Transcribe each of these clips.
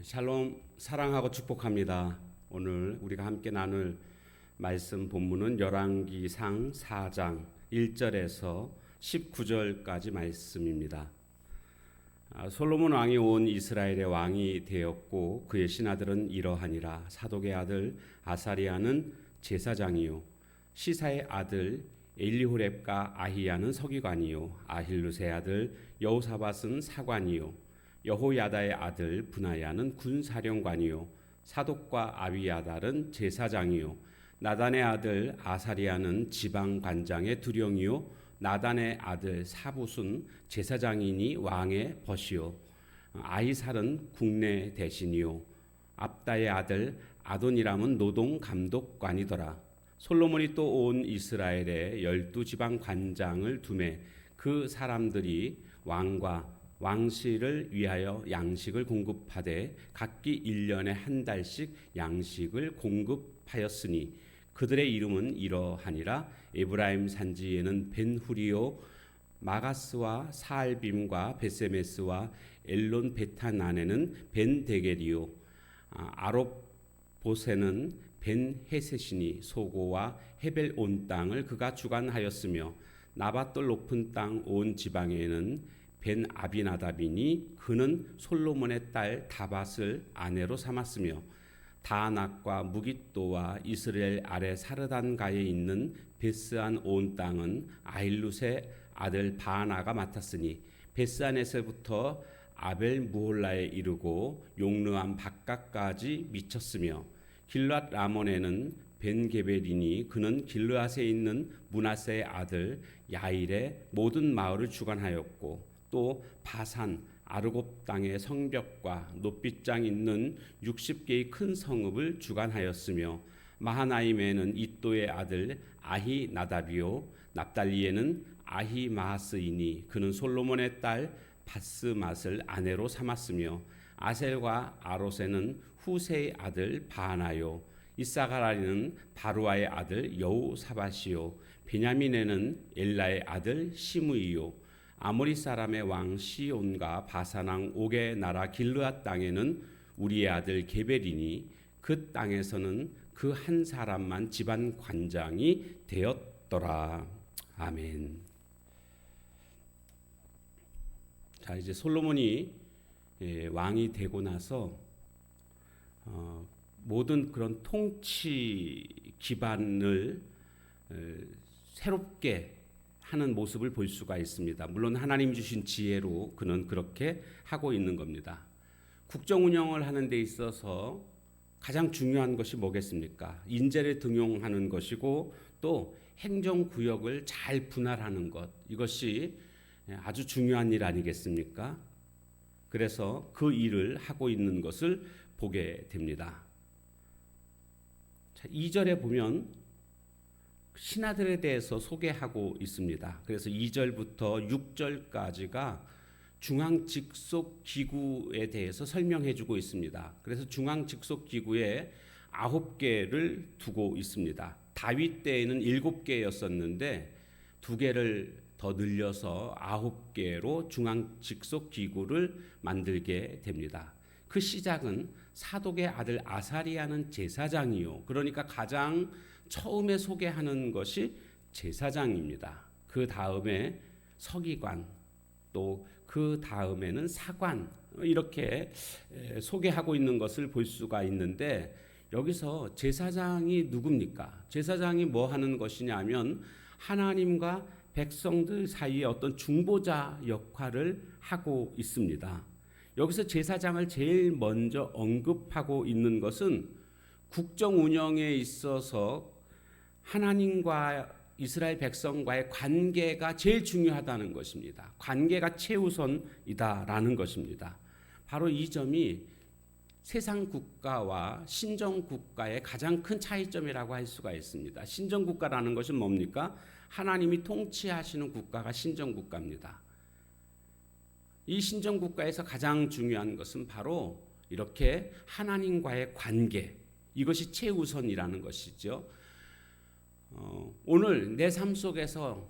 샬롬, 사랑하고 축복합니다. 오늘 우리가 함께 나눌 말씀 본문은 열왕기상 4장 1절에서 19절까지 말씀입니다. 솔로몬 왕이 온 이스라엘의 왕이 되었고 그의 신하들은 이러하니라. 사독의 아들 아사리아는 제사장이요, 시사의 아들 엘리호렙과 아히야는 서기관이요, 아힐루의 아들 여호사밧은 사관이요, 여호야다의 아들 브나야는 군사령관이요, 사독과 아비야달은 제사장이요, 나단의 아들 아사리아는 지방관장의 두령이요, 나단의 아들 사붓은 제사장이니 왕의 벗이요, 아히살은 국내 대신이요, 압다의 아들 아도니람은 노동 감독관이더라. 솔로몬이 또 온 이스라엘에 12지방 관장을 두매 그 사람들이 왕과 왕실을 위하여 양식을 공급하되 각기 1년에 한 달씩 양식을 공급하였으니 그들의 이름은 이러하니라. 에브라임 산지에는 벤후리요, 마가스와 사알빔과 베세메스와 엘론 베탄안에는 벤데겔이요, 아롭보세는 벤헤셋이니 소고와 헤벨 온 땅을 그가 주관하였으며 나밧돌 높은 땅 온 지방에는 벤 아비나답이니 그는 솔로몬의 딸 다밧을 아내로 삼았으며 다낙과 무깃도와 이스라엘 아래 사르단가에 있는 베스안 온 땅은 아힐룻의 아들 바하나가 맡았으니 베스안에서부터 아벨 무홀라에 이르고 용르암 바깥까지 미쳤으며 길앗 라몬에는 벤게벨이니 그는 길르앗에 있는 므낫세의 아들 야일의 모든 마을을 주관하였고 또 바산 아르곱 땅의 성벽과 높빗장 있는 60개의 큰 성읍을 주관하였으며 마하나임에는 이또의 아들 아히나답이요, 납달리에는 아히마하스이니 그는 솔로몬의 딸 바스맛을 아내로 삼았으며 아셀과 아롯에는 후세의 아들 바하나요, 이사가라리는 바루아의 아들 여우사밧이요, 베냐민에는 엘라의 아들 시므이요, 아모리 사람의 왕 시온과 바산왕 옥의 나라 길르앗 땅에는 우리의 아들 게벨이니 그 땅에서는 그 한 사람만 집안 관장이 되었더라. 아멘. 자, 이제 솔로몬이 왕이 되고 나서 모든 그런 통치 기반을 새롭게 하는 모습을 볼 수가 있습니다. 물론 하나님 주신 지혜로 그는 그렇게 하고 있는 겁니다. 국정 운영을 하는 데 있어서 가장 중요한 것이 뭐겠습니까? 인재를 등용하는 것이고 또 행정구역을 잘 분할하는 것, 이것이 아주 중요한 일 아니겠습니까? 그래서 그 일을 하고 있는 것을 보게 됩니다. 자, 2절에 보면 신하들에 대해서 소개하고 있습니다. 그래서 2절부터 6절까지가 중앙직속기구에 대해서 설명해주고 있습니다. 그래서 중앙직속기구에 9개를 두고 있습니다. 다윗 때에는 7개였었는데 2개를 더 늘려서 9개로 중앙직속기구를 만들게 됩니다. 그 시작은 사독의 아들 아사리아는 제사장이요, 그러니까 가장 처음에 소개하는 것이 제사장입니다. 그 다음에 서기관, 또 그 다음에는 사관, 이렇게 소개하고 있는 것을 볼 수가 있는데 여기서 제사장이 누굽니까? 제사장이 뭐 하는 것이냐면 하나님과 백성들 사이에 어떤 중보자 역할을 하고 있습니다. 여기서 제사장을 제일 먼저 언급하고 있는 것은 국정 운영에 있어서 하나님과 이스라엘 백성과의 관계가 제일 중요하다는 것입니다. 관계가 최우선이다라는 것입니다. 바로 이 점이 세상 국가와 신정 국가의 가장 큰 차이점이라고 할 수가 있습니다. 신정 국가라는 것은 뭡니까? 하나님이 통치하시는 국가가 신정 국가입니다. 이 신정 국가에서 가장 중요한 것은 바로 이렇게 하나님과의 관계, 이것이 최우선이라는 것이죠. 오늘 내 삶 속에서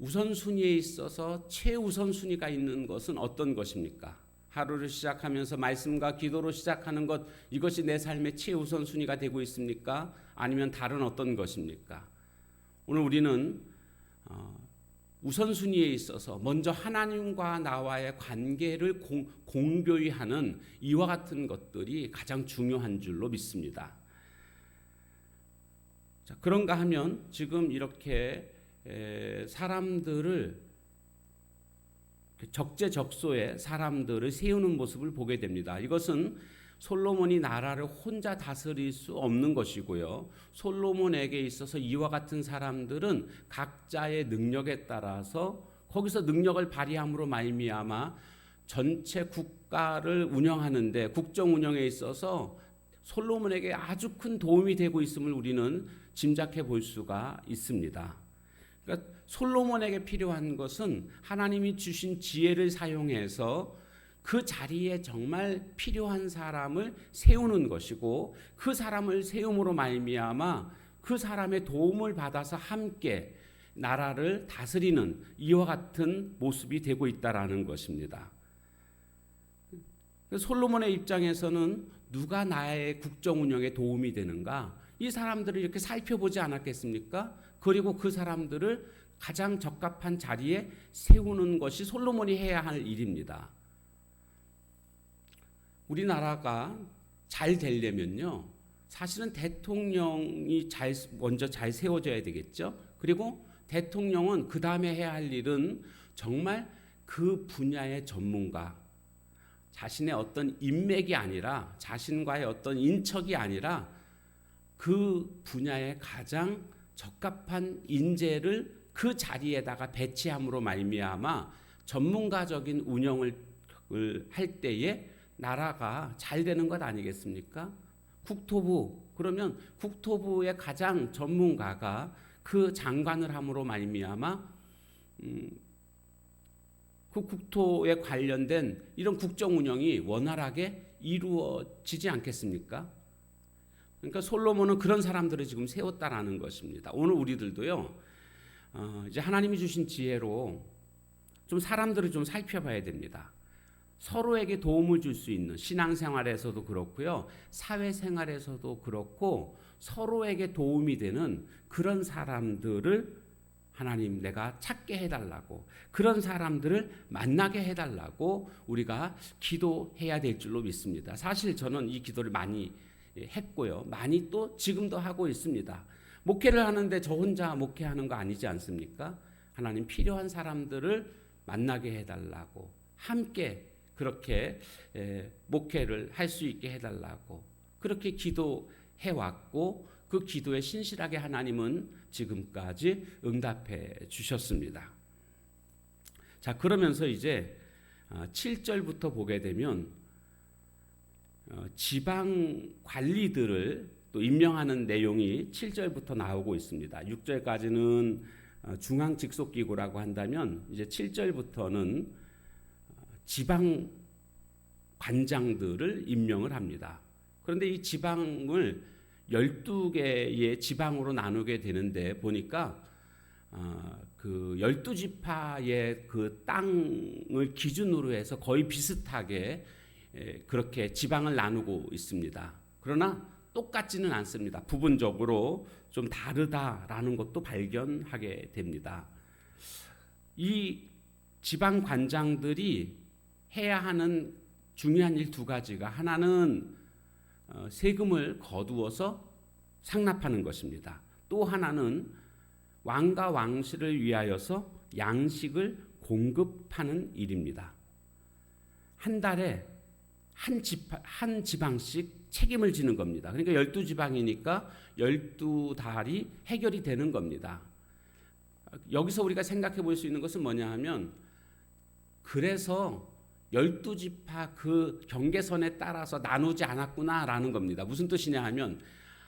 우선순위에 있어서 최우선순위가 있는 것은 어떤 것입니까? 하루를 시작하면서 말씀과 기도로 시작하는 것, 이것이 내 삶의 최우선순위가 되고 있습니까? 아니면 다른 어떤 것입니까? 오늘 우리는 우선순위에 있어서 먼저 하나님과 나와의 관계를 공교히 하는 이와 같은 것들이 가장 중요한 줄로 믿습니다. 자, 그런가 하면 지금 이렇게 사람들을 적재적소에 사람들을 세우는 모습을 보게 됩니다. 이것은 솔로몬이 나라를 혼자 다스릴 수 없는 것이고요. 솔로몬에게 있어서 이와 같은 사람들은 각자의 능력에 따라서 거기서 능력을 발휘함으로 말미암아 전체 국가를 운영하는데 국정 운영에 있어서 솔로몬에게 아주 큰 도움이 되고 있음을 우리는 짐작해 볼 수가 있습니다. 그러니까 솔로몬에게 필요한 것은 하나님이 주신 지혜를 사용해서 그 자리에 정말 필요한 사람을 세우는 것이고 그 사람을 세움으로 말미암아 그 사람의 도움을 받아서 함께 나라를 다스리는 이와 같은 모습이 되고 있다라는 것입니다. 솔로몬의 입장에서는 누가 나의 국정 운영에 도움이 되는가? 이 사람들을 이렇게 살펴보지 않았겠습니까? 그리고 그 사람들을 가장 적합한 자리에 세우는 것이 솔로몬이 해야 할 일입니다. 우리나라가 잘 되려면요, 사실은 대통령이 먼저 잘 세워져야 되겠죠. 그리고 대통령은 그 다음에 해야 할 일은 정말 그 분야의 전문가, 자신의 어떤 인맥이 아니라 자신과의 어떤 인척이 아니라 그 분야에 가장 적합한 인재를 그 자리에다가 배치함으로 말미암아 전문가적인 운영을 할 때에 나라가 잘 되는 것 아니겠습니까? 국토부, 그러면 국토부의 가장 전문가가 그 장관을 함으로 말미암아 그 국토에 관련된 이런 국정 운영이 원활하게 이루어지지 않겠습니까? 그러니까 솔로몬은 그런 사람들을 지금 세웠다라는 것입니다. 오늘 우리들도요, 이제 하나님이 주신 지혜로 좀 사람들을 좀 살펴봐야 됩니다. 서로에게 도움을 줄 수 있는 신앙생활에서도 그렇고요, 사회생활에서도 그렇고 서로에게 도움이 되는 그런 사람들을 하나님 내가 찾게 해달라고, 그런 사람들을 만나게 해달라고 우리가 기도해야 될 줄로 믿습니다. 사실 저는 이 기도를 많이 했고요, 많이 또 지금도 하고 있습니다. 목회를 하는데 저 혼자 목회하는 거 아니지 않습니까? 하나님 필요한 사람들을 만나게 해달라고, 함께 그렇게 목회를 할 수 있게 해달라고 그렇게 기도해왔고 그 기도에 신실하게 하나님은 지금까지 응답해 주셨습니다. 자, 그러면서 이제 7절부터 보게 되면 지방 관리들을 또 임명하는 내용이 7절부터 나오고 있습니다. 6절까지는 중앙 직속기구라고 한다면 이제 7절부터는 지방 관장들을 임명을 합니다. 그런데 이 지방을 12개의 지방으로 나누게 되는데 보니까 그 12지파의 그 땅을 기준으로 해서 거의 비슷하게 그렇게 지방을 나누고 있습니다. 그러나 똑같지는 않습니다. 부분적으로 좀 다르다라는 것도 발견하게 됩니다. 이 지방 관장들이 해야 하는 중요한 일 두 가지가, 하나는 세금을 거두어서 상납하는 것입니다. 또 하나는 왕과 왕실을 위하여서 양식을 공급하는 일입니다. 한 달에 한 지방씩 책임을 지는 겁니다. 그러니까 12지방이니까 12달이 해결이 되는 겁니다. 여기서 우리가 생각해 볼 수 있는 것은 뭐냐 하면, 그래서 12지파 그 경계선에 따라서 나누지 않았구나라는 겁니다. 무슨 뜻이냐 하면,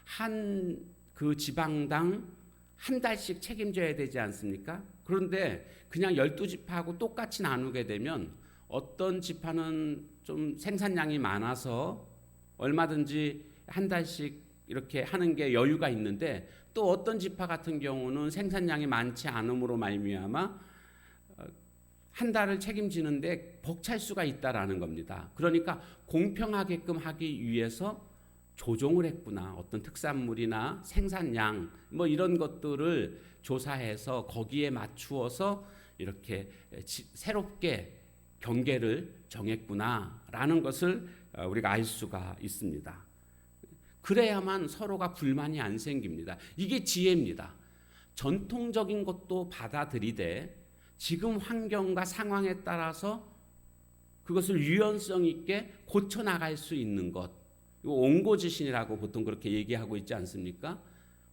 한 그 지방당 한 달씩 책임져야 되지 않습니까? 그런데 그냥 12지파하고 똑같이 나누게 되면 어떤 지파는 좀 생산량이 많아서 얼마든지 한 달씩 이렇게 하는 게 여유가 있는데, 또 어떤 지파 같은 경우는 생산량이 많지 않음으로 말미암아 한 달을 책임지는데 벅찰 수가 있다라는 겁니다. 그러니까 공평하게끔 하기 위해서 조종을 했구나. 어떤 특산물이나 생산량 뭐 이런 것들을 조사해서 거기에 맞추어서 이렇게 새롭게 경계를 정했구나라는 것을 우리가 알 수가 있습니다. 그래야만 서로가 불만이 안 생깁니다. 이게 지혜입니다. 전통적인 것도 받아들이되 지금 환경과 상황에 따라서 그것을 유연성 있게 고쳐 나갈 수 있는 것, 이거 옹고지신이라고 보통 그렇게 얘기하고 있지 않습니까?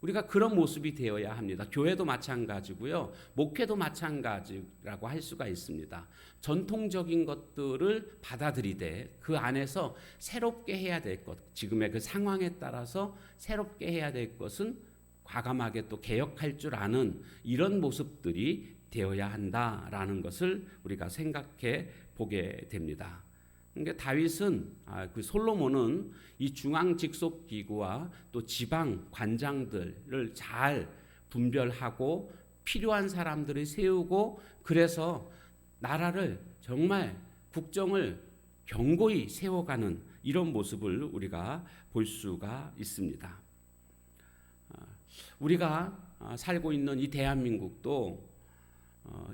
우리가 그런 모습이 되어야 합니다. 교회도 마찬가지고요, 목회도 마찬가지라고 할 수가 있습니다. 전통적인 것들을 받아들이되 그 안에서 새롭게 해야 될 것, 지금의 그 상황에 따라서 새롭게 해야 될 것은 과감하게 또 개혁할 줄 아는 이런 모습들이 되어야 한다라는 것을 우리가 생각해 보게 됩니다. 그러니까 다윗은 그 솔로몬은 이 중앙 직속 기구와 또 지방 관장들을 잘 분별하고 필요한 사람들을 세우고 그래서 나라를 정말 국정을 견고히 세워가는 이런 모습을 우리가 볼 수가 있습니다. 우리가 살고 있는 이 대한민국도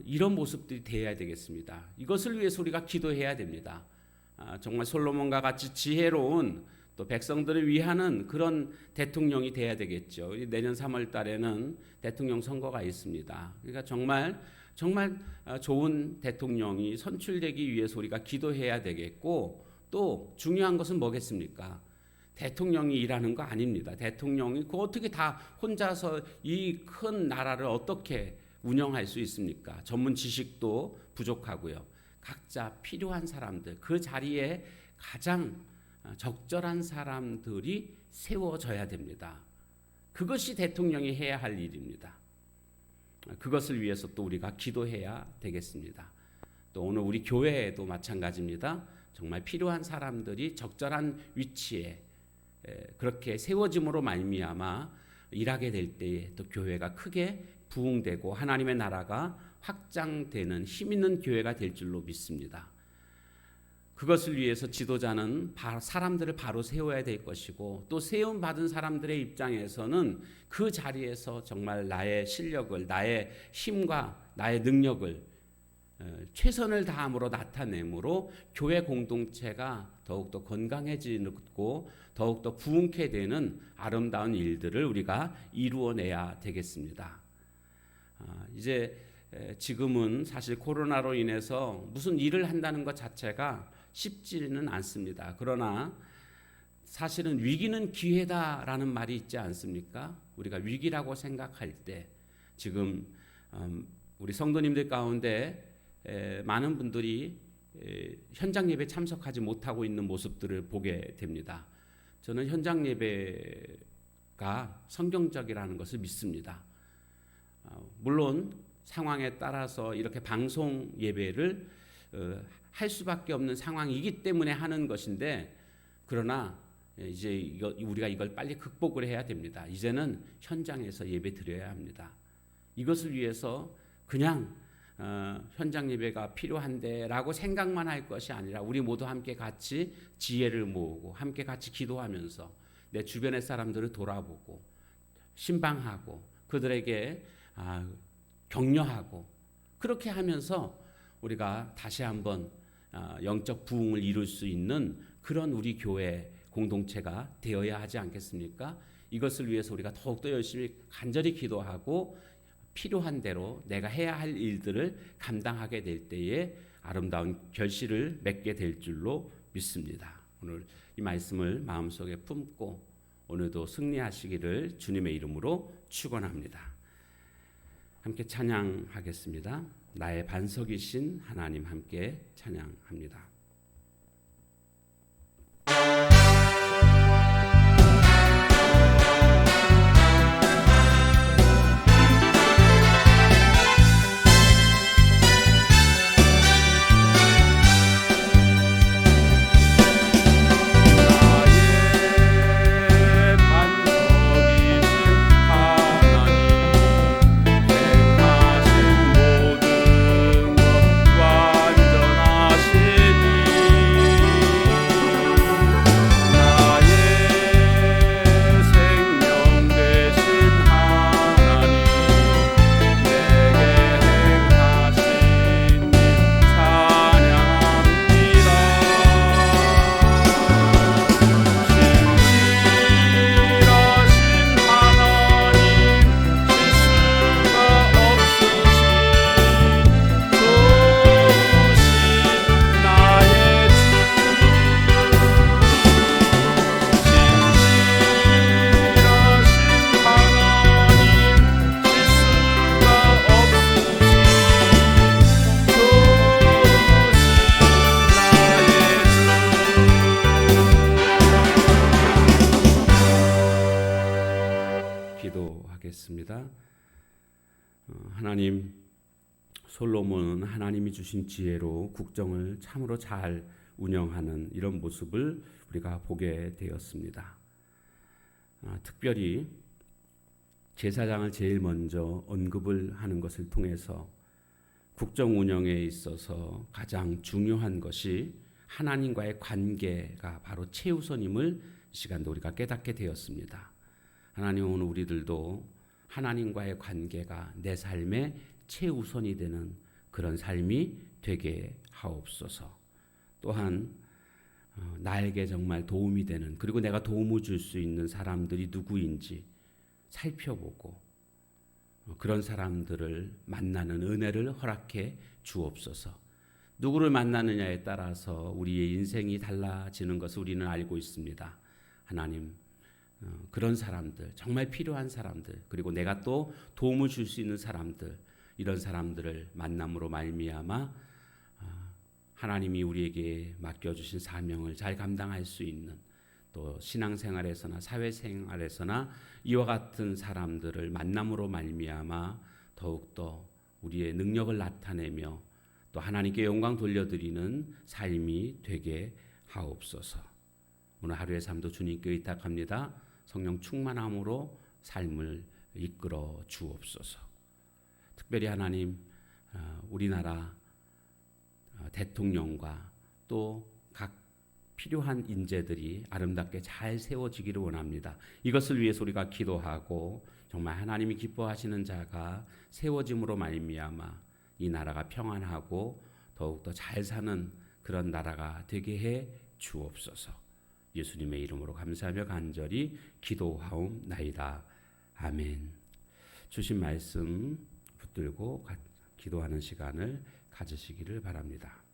이런 모습들이 되어야 되겠습니다. 이것을 위해서 우리가 기도해야 됩니다. 정말 솔로몬과 같이 지혜로운 또 백성들을 위하는 그런 대통령이 돼야 되겠죠. 내년 3월 달에는 대통령 선거가 있습니다. 그러니까 정말 좋은 대통령이 선출되기 위해서 우리가 기도해야 되겠고, 또 중요한 것은 뭐겠습니까? 대통령이 일하는 거 아닙니다. 대통령이 그 어떻게 다 혼자서 이 큰 나라를 어떻게 운영할 수 있습니까? 전문 지식도 부족하고요. 각자 필요한 사람들, 그 자리에 가장 적절한 사람들이 세워져야 됩니다. 그것이 대통령이 해야 할 일입니다. 그것을 위해서 또 우리가 기도해야 되겠습니다. 또 오늘 우리 교회에도 마찬가지입니다. 정말 필요한 사람들이 적절한 위치에 그렇게 세워짐으로 말미암아 일하게 될 때에 또 교회가 크게 부흥되고 하나님의 나라가 확장되는 힘 있는 교회가 될 줄로 믿습니다. 그것을 위해서 지도자는 사람들을 바로 세워야 될 것이고, 또 세움 받은 사람들의 입장에서는 그 자리에서 정말 나의 실력을, 나의 힘과 나의 능력을 최선을 다함으로 나타내므로 교회 공동체가 더욱더 건강해지고 더욱더 부흥케 되는 아름다운 일들을 우리가 이루어내야 되겠습니다. 이제 지금은 사실 코로나로 인해서 무슨 일을 한다는 것 자체가 쉽지는 않습니다. 그러나 사실은 위기는 기회다라는 말이 있지 않습니까? 우리가 위기라고 생각할 때 지금 우리 성도님들 가운데 많은 분들이 현장 예배 참석하지 못하고 있는 모습들을 보게 됩니다. 저는 현장 예배가 성경적이라는 것을 믿습니다. 물론 상황에 따라서 이렇게 방송 예배를 할 수밖에 없는 상황이기 때문에 하는 것인데, 그러나 이제 우리가 이걸 빨리 극복을 해야 됩니다. 이제는 현장에서 예배 드려야 합니다. 이것을 위해서 그냥 현장 예배가 필요한데라고 생각만 할 것이 아니라 우리 모두 함께 같이 지혜를 모으고 함께 같이 기도하면서 내 주변의 사람들을 돌아보고 신방하고 그들에게 격려하고 그렇게 하면서 우리가 다시 한번 영적 부흥을 이룰 수 있는 그런 우리 교회 공동체가 되어야 하지 않겠습니까? 이것을 위해서 우리가 더욱더 열심히 간절히 기도하고 필요한 대로 내가 해야 할 일들을 감당하게 될 때에 아름다운 결실을 맺게 될 줄로 믿습니다. 오늘 이 말씀을 마음속에 품고 오늘도 승리하시기를 주님의 이름으로 축원합니다. 함께 찬양하겠습니다. 나의 반석이신 하나님 함께 찬양합니다. 모든 것과 기도하겠습니다. 하나님, 솔로몬은 하나님이 주신 지혜로 국정을 참으로 잘 운영하는 이런 모습을 우리가 보게 되었습니다. 특별히 제사장을 제일 먼저 언급을 하는 것을 통해서 국정 운영에 있어서 가장 중요한 것이 하나님과의 관계가 바로 최우선임을 이 시간도 우리가 깨닫게 되었습니다. 하나님은 우리들도 하나님과의 관계가 내 삶의 최우선이 되는 그런 삶이 되게 하옵소서. 또한 나에게 정말 도움이 되는, 그리고 내가 도움을 줄 수 있는 사람들이 누구인지 살펴보고 그런 사람들을 만나는 은혜를 허락해 주옵소서. 누구를 만나느냐에 따라서 우리의 인생이 달라지는 것을 우리는 알고 있습니다. 하나님, 그런 사람들, 정말 필요한 사람들, 그리고 내가 또 도움을 줄 수 있는 사람들, 이런 사람들을 만남으로 말미암아 하나님이 우리에게 맡겨주신 사명을 잘 감당할 수 있는, 또 신앙생활에서나 사회생활에서나 이와 같은 사람들을 만남으로 말미암아 더욱더 우리의 능력을 나타내며 또 하나님께 영광 돌려드리는 삶이 되게 하옵소서. 오늘 하루의 삶도 주님께 의탁합니다. 성령 충만함으로 삶을 이끌어 주옵소서. 특별히 하나님, 우리나라 대통령과 또 각 필요한 인재들이 아름답게 잘 세워지기를 원합니다. 이것을 위해서 우리가 기도하고 정말 하나님이 기뻐하시는 자가 세워짐으로 말미암아 이 나라가 평안하고 더욱더 잘 사는 그런 나라가 되게 해 주옵소서. 예수님의 이름으로 감사하며 간절히 기도하옵나이다. 아멘. 주신 말씀 붙들고 기도하는 시간을 가지시기를 바랍니다.